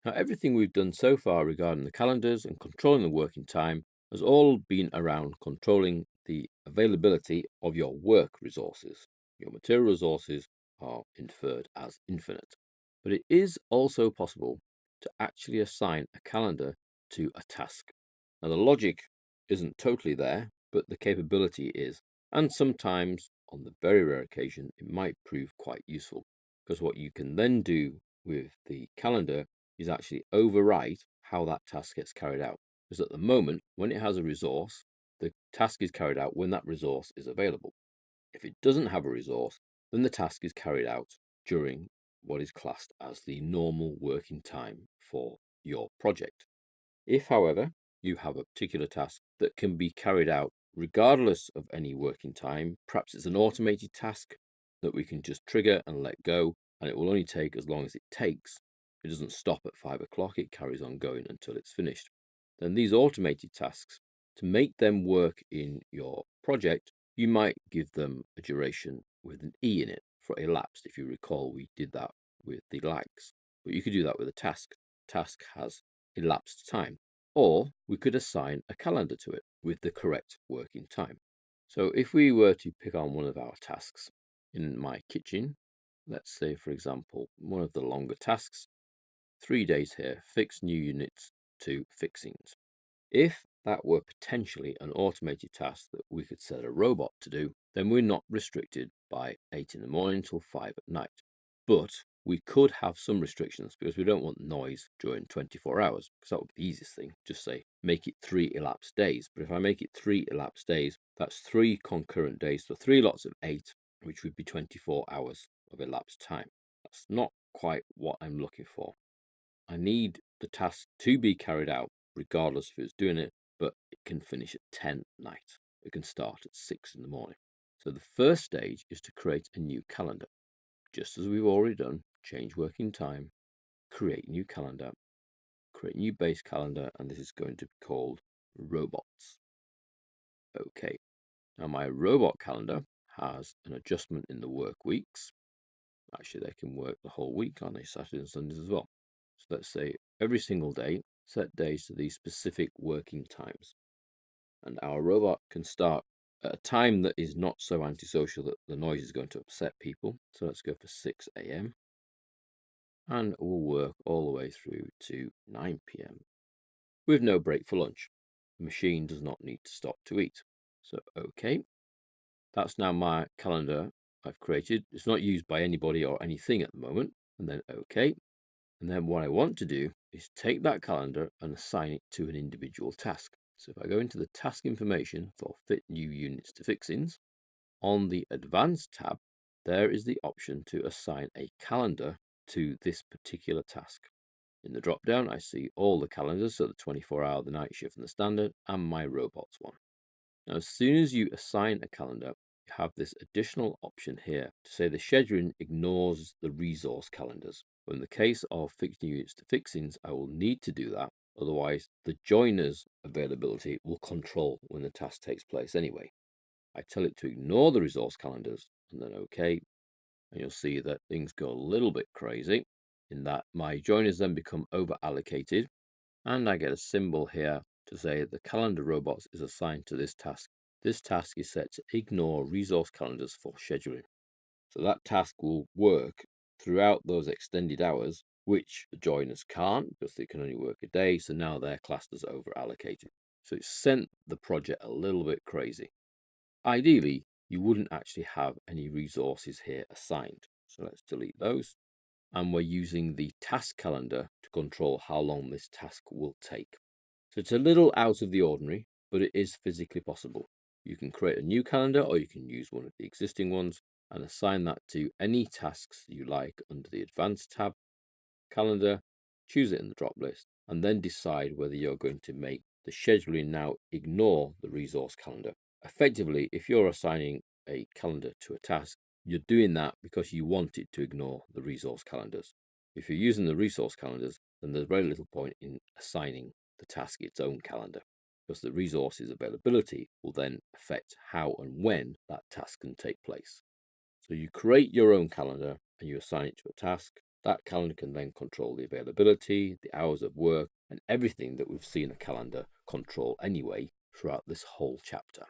Now, everything we've done so far regarding the calendars and controlling the working time has all been around controlling the availability of your work resources. Your material resources are inferred as infinite. But it is also possible to actually assign a calendar to a task. Now, the logic isn't totally there, but the capability is. And sometimes, on the very rare occasion, it might prove quite useful. Because what you can then do with the calendar is actually override how that task gets carried out. Because at the moment, when it has a resource, the task is carried out when that resource is available. If it doesn't have a resource, then the task is carried out during what is classed as the normal working time for your project. If, however, you have a particular task that can be carried out regardless of any working time, perhaps it's an automated task that we can just trigger and let go, and it will only take as long as it takes. It doesn't stop at 5 o'clock, it carries on going until it's finished. Then these automated tasks, to make them work in your project, you might give them a duration with an E in it for elapsed. If you recall, we did that with the likes, but you could do that with a task. Task has elapsed time, or we could assign a calendar to it with the correct working time. So if we were to pick on one of our tasks in my kitchen, let's say, for example, one of the longer tasks, 3 days here, fix new units to fixings. If that were potentially an automated task that we could set a robot to do, then we're not restricted by 8 in the morning till 5 at night. But we could have some restrictions because we don't want noise during 24 hours, because that would be the easiest thing. Just say, make it 3 elapsed days. But if I make it 3 elapsed days, that's 3 concurrent days, so 3 lots of 8, which would be 24 hours of elapsed time. That's not quite what I'm looking for. I need the task to be carried out regardless of who's doing it, but it can finish at 10 at night. It can start at 6 in the morning. So the first stage is to create a new calendar. Just as we've already done, change working time, create new calendar, create new base calendar, and this is going to be called robots. Okay, now my robot calendar has an adjustment in the work weeks. Actually, they can work the whole week, on they? Saturdays and Sundays as well. So let's say every single day, set days to these specific working times. And our robot can start at a time that is not so antisocial that the noise is going to upset people. So let's go for 6 a.m. and we'll work all the way through to 9 p.m. with no break for lunch. The machine does not need to stop to eat. So, okay, that's now my calendar I've created. It's not used by anybody or anything at the moment. And then, okay. And then what I want to do is take that calendar and assign it to an individual task. So if I go into the task information for fit new units to fixings, on the advanced tab, there is the option to assign a calendar to this particular task. In the drop down, I see all the calendars, so the 24-hour, the night shift, and the standard, and my robots one. Now, as soon as you assign a calendar, you have this additional option here to say the scheduling ignores the resource calendars. But in the case of fixed units to fixings, I will need to do that. Otherwise, the joiner's availability will control when the task takes place anyway. I tell it to ignore the resource calendars and then OK. And you'll see that things go a little bit crazy in that my joiners then become over allocated. And I get a symbol here to say the calendar robots is assigned to this task. This task is set to ignore resource calendars for scheduling. So that task will work throughout those extended hours, which the joiners can't because they can only work a day. So now they're classed as over allocated. So it's sent the project a little bit crazy. Ideally, you wouldn't actually have any resources here assigned. So let's delete those. And we're using the task calendar to control how long this task will take. So it's a little out of the ordinary, but it is physically possible. You can create a new calendar or you can use one of the existing ones and assign that to any tasks you like under the advanced tab, calendar, choose it in the drop list, and then decide whether you're going to make the scheduling now ignore the resource calendar. Effectively, if you're assigning a calendar to a task, you're doing that because you want it to ignore the resource calendars. If you're using the resource calendars, then there's very little point in assigning the task its own calendar, because the resources availability will then affect how and when that task can take place. So you create your own calendar and you assign it to a task. That calendar can then control the availability, the hours of work, and everything that we've seen a calendar control anyway throughout this whole chapter.